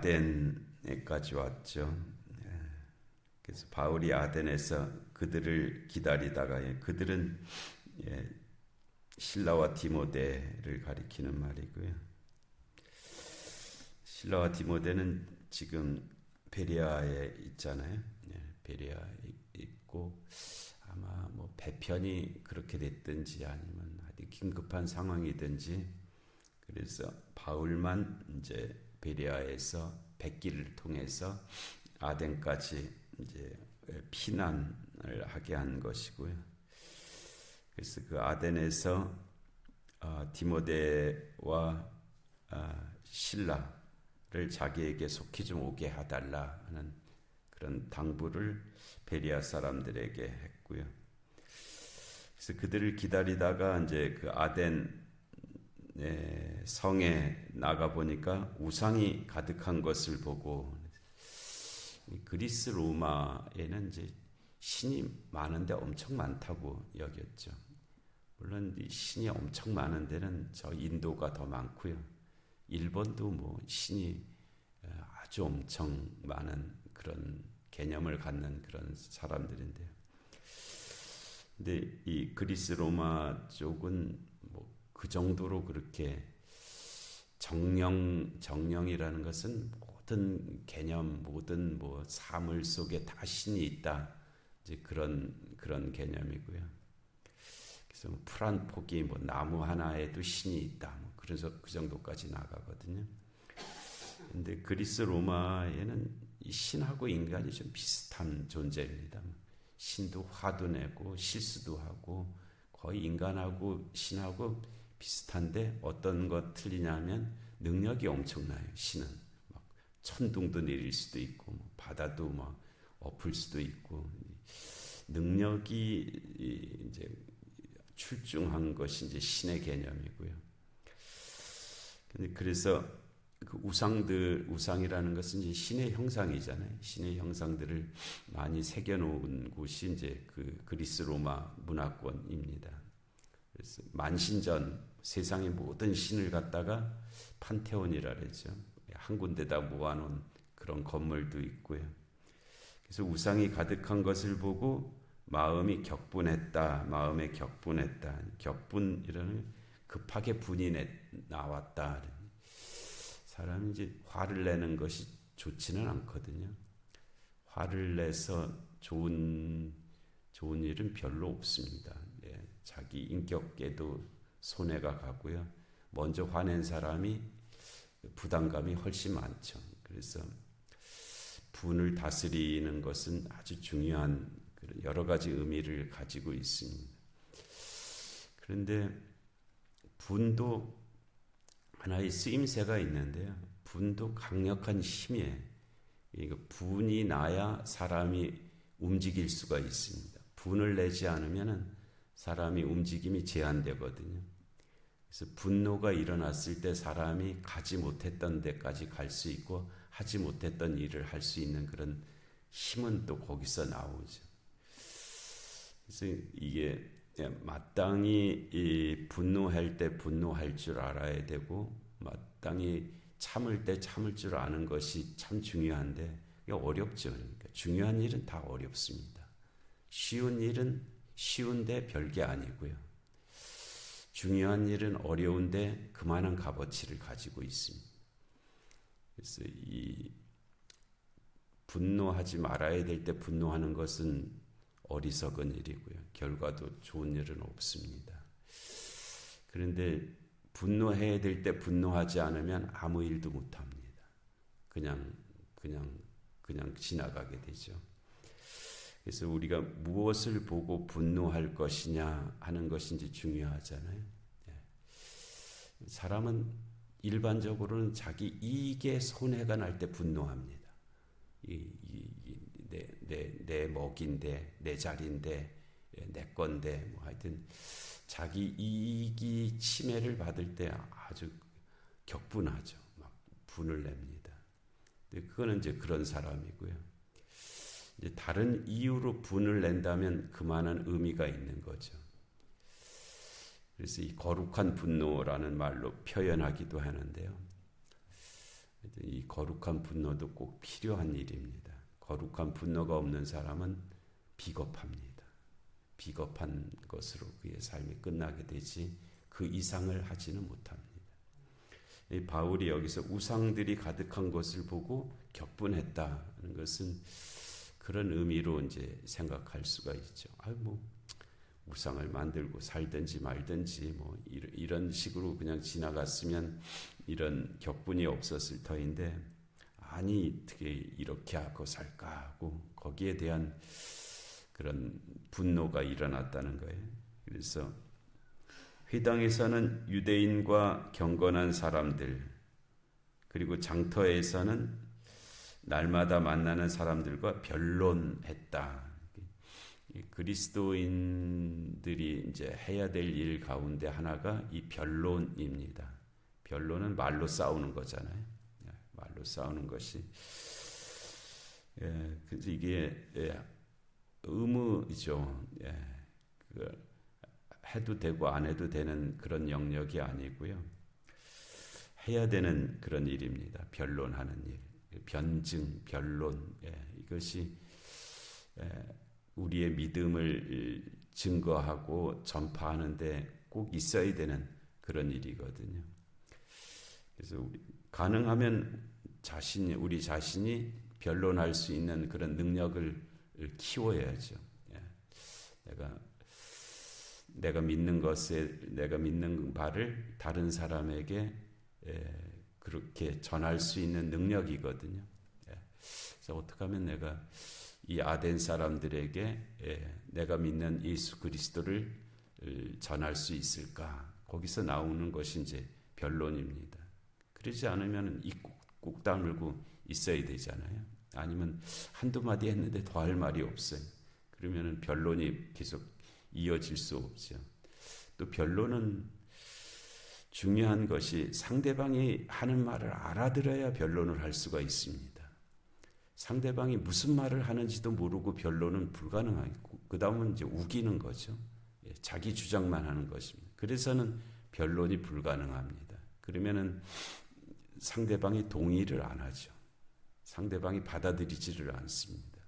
아덴에까지 왔죠. 그래서 바울이 아덴에서 그들을 기다리다가 그들은 실라와 디모데를 가리키는 말이고요. 실라와 디모데는 지금 베레아에 있잖아요. 베레아에 있고 아마 뭐 배편이 그렇게 됐든지 아니면 아주 긴급한 상황이든지 그래서 바울만 이제 베레아에서 백기를 통해서 아덴까지 이제 피난을 하게 한 것이고요. 그래서 그 아덴에서 디모데와 실라를 자기에게 속히 좀 오게 해달라 하는 그런 당부를 베레아 사람들에게 했고요. 그래서 그들을 기다리다가 이제 그 아덴 성에 나가 보니까 우상이 가득한 것을 보고 그리스 로마에는 이제 신이 많은데 엄청 많다고 여겼죠. 물론 신이 엄청 많은 데는 저 인도가 더 많고요. 일본도 뭐 신이 아주 엄청 많은 그런 개념을 갖는 그런 사람들인데요. 근데 이 그리스 로마 쪽은 뭐 그 정도로 그렇게 정령이라는 것은 모든 개념, 모든 뭐 사물 속에 다 신이 있다. 이제 그런 개념이고요. 그래서 뭐 풀 한 포기, 뭐 나무 하나에도 신이 있다. 뭐 그래서 그 정도까지 나가거든요. 근데 그리스 로마에는 이 신하고 인간이 좀 비슷한 존재입니다. 신도 화도 내고 실수도 하고 거의 인간하고 신하고 비슷한데 어떤 것 틀리냐면 능력이 엄청나요. 신은 막 천둥도 내릴 수도 있고 뭐 바다도 막 엎을 수도 있고 능력이 이제 출중한 것이 이제 신의 개념이고요. 그래서 그 우상이라는 것은 이제 신의 형상이잖아요. 신의 형상들을 많이 새겨놓은 곳이 이제 그 그리스 로마 문화권입니다. 그래서 만신전 세상의 모든 신을 갖다가 판테온이라 그러죠. 한 군데다 모아놓은 그런 건물도 있고요. 그래서 우상이 가득한 것을 보고 마음에 격분했다. 격분이라는 급하게 분이 나왔다. 사람이 이제 화를 내는 것이 좋지는 않거든요. 화를 내서 좋은 일은 별로 없습니다. 자기 인격에도 손해가 가고요. 먼저 화낸 사람이 부담감이 훨씬 많죠. 그래서 분을 다스리는 것은 아주 중요한 여러 가지 의미를 가지고 있습니다. 그런데 분도 하나의 쓰임새가 있는데요. 분도 강력한 힘이에요. 분이 나야 사람이 움직일 수가 있습니다. 분을 내지 않으면 사람이 움직임이 제한되거든요. 그래서 분노가 일어났을 때 사람이 가지 못했던 데까지 갈 수 있고 하지 못했던 일을 할 수 있는 그런 힘은 또 거기서 나오죠. 그래서 이게 마땅히 분노할 때 분노할 줄 알아야 되고 마땅히 참을 때 참을 줄 아는 것이 참 중요한데 이게 어렵죠. 그러니까 중요한 일은 다 어렵습니다. 쉬운 일은 쉬운데 별게 아니고요. 중요한 일은 어려운데 그만한 값어치를 가지고 있습니다. 그래서 이 분노하지 말아야 될 때 분노하는 것은 어리석은 일이고요. 결과도 좋은 일은 없습니다. 그런데 분노해야 될 때 분노하지 않으면 아무 일도 못합니다. 그냥 지나가게 되죠. 그래서 우리가 무엇을 보고 분노할 것이냐 하는 것이 이제 중요하잖아요. 사람은 일반적으로는 자기 이익에 손해가 날 때 분노합니다. 내 먹인데, 내 자리인데, 내 건데, 뭐 하여튼 자기 이익이 침해를 받을 때 아주 격분하죠. 막 분을 냅니다. 근데 그거는 이제 그런 사람이고요. 이제 다른 이유로 분을 낸다면 그만한 의미가 있는 거죠. 그래서 이 거룩한 분노라는 말로 표현하기도 하는데요. 이 거룩한 분노도 꼭 필요한 일입니다. 거룩한 분노가 없는 사람은 비겁합니다. 비겁한 것으로 그의 삶이 끝나게 되지 그 이상을 하지는 못합니다. 이 바울이 여기서 우상들이 가득한 것을 보고 격분했다는 것은 그런 의미로 이제 생각할 수가 있죠. 우상을 만들고 살든지 말든지 이런 식으로 그냥 지나갔으면 이런 격분이 없었을 터인데, 아니 어떻게 이렇게 하고 살까 하고 거기에 대한 그런 분노가 일어났다는 거예요. 그래서 회당에서는 유대인과 경건한 사람들, 그리고 장터에서는 날마다 만나는 사람들과 변론했다. 그리스도인들이 이제 해야 될 일 가운데 하나가 이 변론입니다. 변론은 말로 싸우는 거잖아요. 말로 싸우는 것이. 그래서 이게 의무죠. 해도 되고 안 해도 되는 그런 영역이 아니고요. 해야 되는 그런 일입니다. 변론하는 일, 변증, 변론. 이것이 우리의 믿음을 증거하고 전파하는데 꼭 있어야 되는 그런 일이거든요. 그래서 가능하면 우리 자신이 변론할 수 있는 그런 능력을 키워야죠. 내가 믿는 내가 믿는 바를 다른 사람에게 그렇게 전할 수 있는 능력이거든요. 그래서 어떻게 하면 내가 이 아덴 사람들에게 내가 믿는 예수 그리스도를 전할 수 있을까? 거기서 나오는 것이 이제 변론입니다. 그러지 않으면 꾹 다물고 있어야 되잖아요. 아니면 한두 마디 했는데 더 할 말이 없어요. 그러면 변론이 계속 이어질 수 없죠. 또 변론은 중요한 것이 상대방이 하는 말을 알아들어야 변론을 할 수가 있습니다. 상대방이 무슨 말을 하는지도 모르고 변론은 불가능하고, 그 다음은 이제 우기는 거죠. 자기 주장만 하는 것입니다. 그래서는 변론이 불가능합니다. 그러면은 상대방이 동의를 안 하죠. 상대방이 받아들이지를 않습니다.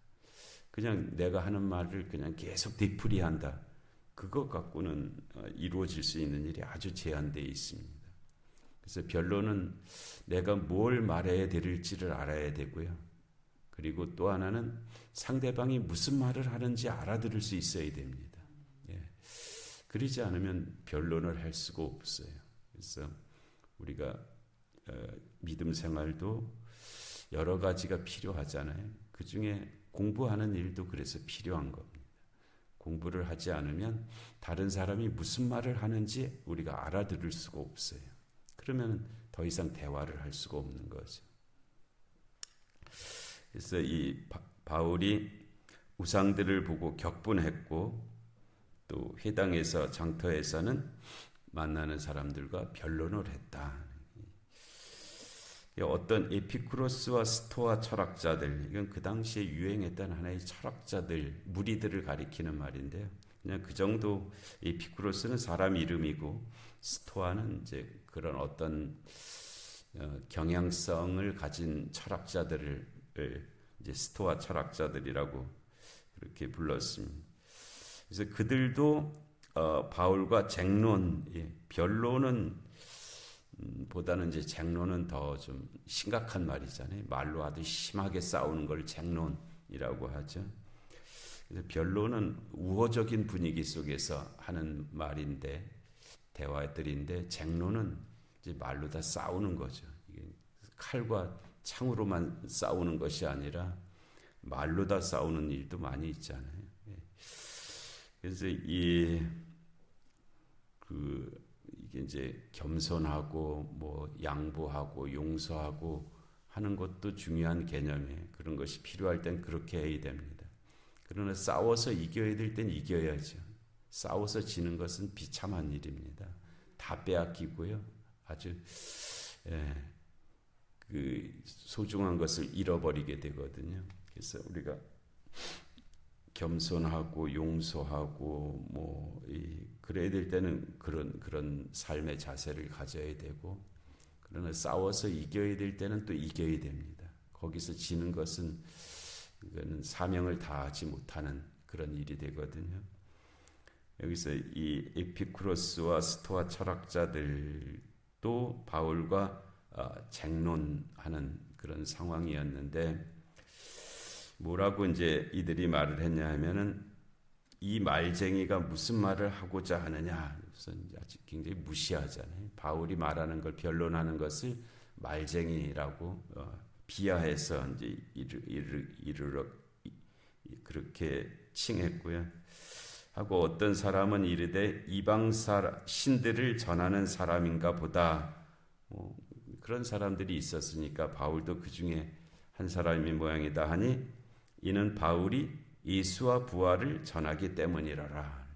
그냥 내가 하는 말을 그냥 계속 되풀이한다. 그것 갖고는 이루어질 수 있는 일이 아주 제한되어 있습니다. 그래서 변론은 내가 뭘 말해야 될지를 알아야 되고요. 그리고 또 하나는 상대방이 무슨 말을 하는지 알아들을 수 있어야 됩니다. 그러지 않으면 변론을 할 수가 없어요. 그래서 우리가 믿음 생활도 여러 가지가 필요하잖아요. 그 중에 공부하는 일도 그래서 필요한 겁니다. 공부를 하지 않으면 다른 사람이 무슨 말을 하는지 우리가 알아들을 수가 없어요. 그러면 더 이상 대화를 할 수가 없는 거죠. 그래서 이 바울이 우상들을 보고 격분했고, 또 회당에서 장터에서는 만나는 사람들과 변론을 했다. 어떤 에피쿠로스와 스토아 철학자들, 이건 그 당시에 유행했던 하나의 철학자들, 무리들을 가리키는 말인데요. 그냥 그 정도. 에피쿠로스는 사람 이름이고, 스토아는 이제 그런 어떤 경향성을 가진 철학자들을 이제 스토아 철학자들이라고 그렇게 불렀습니다. 그래서 그들도 바울과 쟁론, 변론은 보다는 이제 쟁론은 더 좀 심각한 말이잖아요. 말로 아주 심하게 싸우는 걸 쟁론이라고 하죠. 그래서 변론은 우호적인 분위기 속에서 하는 말인데, 대화들인데, 쟁론은 이제 말로 다 싸우는 거죠. 이게 칼과 창으로만 싸우는 것이 아니라 말로 다 싸우는 일도 많이 있잖아요. 그래서 이게 이제 겸손하고 양보하고 용서하고 하는 것도 중요한 개념이에요. 그런 것이 필요할 땐 그렇게 해야 됩니다. 그러나 싸워서 이겨야 될 땐 이겨야죠. 싸워서 지는 것은 비참한 일입니다. 다 빼앗기고요. 아주 그 소중한 것을 잃어버리게 되거든요. 그래서 우리가 겸손하고 용서하고 그래야 될 때는 그런 삶의 자세를 가져야 되고, 그러나 싸워서 이겨야 될 때는 또 이겨야 됩니다. 거기서 지는 것은 이거는 사명을 다하지 못하는 그런 일이 되거든요. 여기서 이 에피쿠로스와 스토아 철학자들도 바울과 쟁론하는 그런 상황이었는데 뭐라고 이제 이들이 말을 했냐 하면은 이 말쟁이가 무슨 말을 하고자 하느냐, 아주 굉장히 무시하잖아요. 바울이 말하는 걸 변론하는 것을 말쟁이라고 비하해서 이제 이르러 그렇게 칭했고요. 하고 어떤 사람은 이르되 이방 신들을 전하는 사람인가 보다. 그런 사람들이 있었으니까 바울도 그 중에 한 사람의 모양이다 하니 이는 바울이 예수와 부활을 전하기 때문이라라.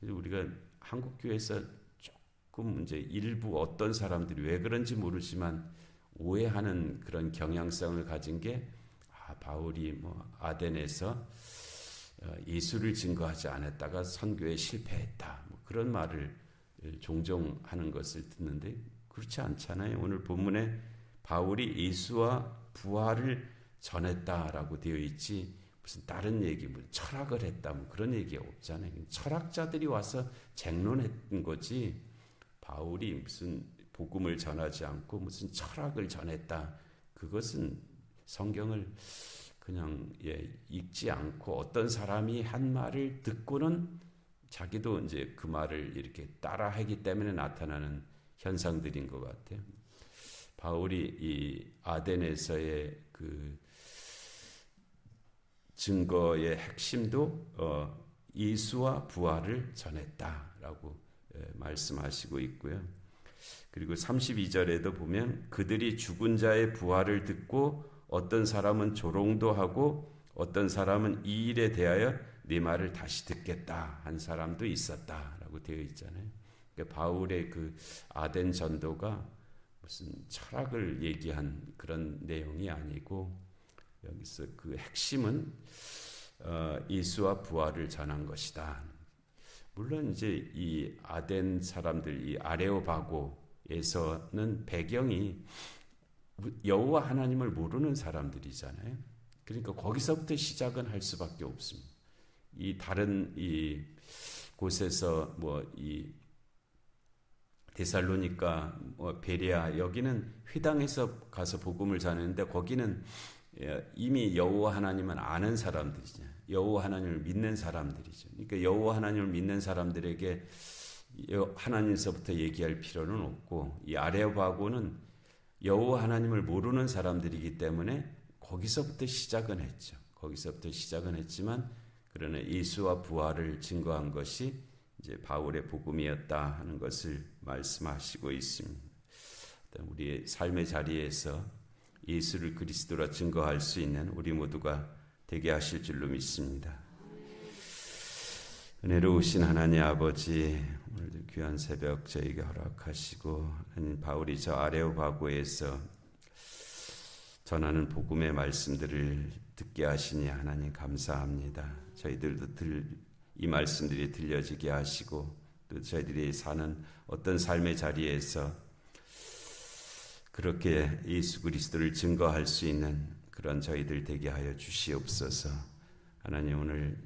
우리가 한국 교회에서 조금 이제 일부 어떤 사람들이 왜 그런지 모르지만 오해하는 그런 경향성을 가진 게 바울이 뭐 아덴에서 예수를 증거하지 않았다가 선교에 실패했다. 뭐 그런 말을 종종 하는 것을 듣는데 그렇지 않잖아요. 오늘 본문에 바울이 예수와 부활을 전했다라고 되어 있지 무슨 다른 얘기, 뭐 철학을 했다, 뭐 그런 얘기가 없잖아요. 철학자들이 와서 쟁론했던 거지 바울이 무슨 복음을 전하지 않고 무슨 철학을 전했다. 그것은 성경을 그냥 읽지 않고 어떤 사람이 한 말을 듣고는 자기도 이제 그 말을 이렇게 따라하기 때문에 나타나는 현상들인 것 같아요. 바울이 이 아덴에서의 그 증거의 핵심도 예수와 부활을 전했다라고 말씀하시고 있고요. 그리고 32절에도 보면 그들이 죽은 자의 부활을 듣고 어떤 사람은 조롱도 하고 어떤 사람은 이 일에 대하여 네 말을 다시 듣겠다 한 사람도 있었다라고 되어 있잖아요. 그러니까 바울의 그 아덴 전도가 무슨 철학을 얘기한 그런 내용이 아니고 여기서 그 핵심은 예수와 부활을 전한 것이다. 물론 이제 이 아덴 사람들, 이 아레오바고에서는 배경이 여호와 하나님을 모르는 사람들이잖아요. 그러니까 거기서부터 시작은 할 수밖에 없습니다. 이 다른 이 곳에서 뭐 이 데살로니가, 뭐 베레아 여기는 회당에서 가서 복음을 전하는데 거기는 이미 여호와 하나님은 아는 사람들이죠. 여호와 하나님을 믿는 사람들이죠. 그러니까 여호와 하나님을 믿는 사람들에게 하나님서부터 얘기할 필요는 없고 이 아레오바고는 여호와 하나님을 모르는 사람들이기 때문에 거기서부터 시작은 했죠. 거기서부터 시작은 했지만 그러나 예수와 부활을 증거한 것이 이제 바울의 복음이었다 하는 것을 말씀하시고 있습니다. 우리의 삶의 자리에서 예수를 그리스도라 증거할 수 있는 우리 모두가 되게 하실 줄로 믿습니다. 은혜로우신 하나님 아버지, 오늘도 귀한 새벽 저에게 허락하시고 바울이 저 아레오바고에서 전하는 복음의 말씀들을 듣게 하시니 하나님 감사합니다. 저희들도 이 말씀들이 들려지게 하시고 또 저희들이 사는 어떤 삶의 자리에서 그렇게 예수 그리스도를 증거할 수 있는 그런 저희들 되게 하여 주시옵소서. 하나님 오늘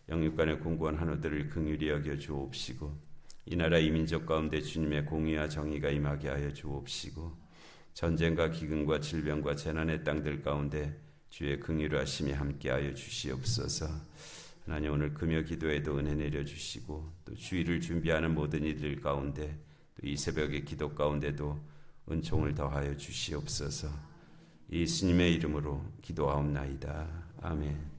영육간의 공고한 한우들을 긍휼히 여겨 주옵시고 이 나라 이 민족 가운데 주님의 공의와 정의가 임하게 하여 주옵시고 전쟁과 기근과 질병과 재난의 땅들 가운데 주의 긍휼하심이 함께하여 주시옵소서. 하나님 오늘 금요 기도에도 은혜 내려주시고 또 주일을 준비하는 모든 이들 가운데 또 이 새벽의 기도 가운데도 은총을 더하여 주시옵소서. 예수님의 이름으로 기도하옵나이다. 아멘.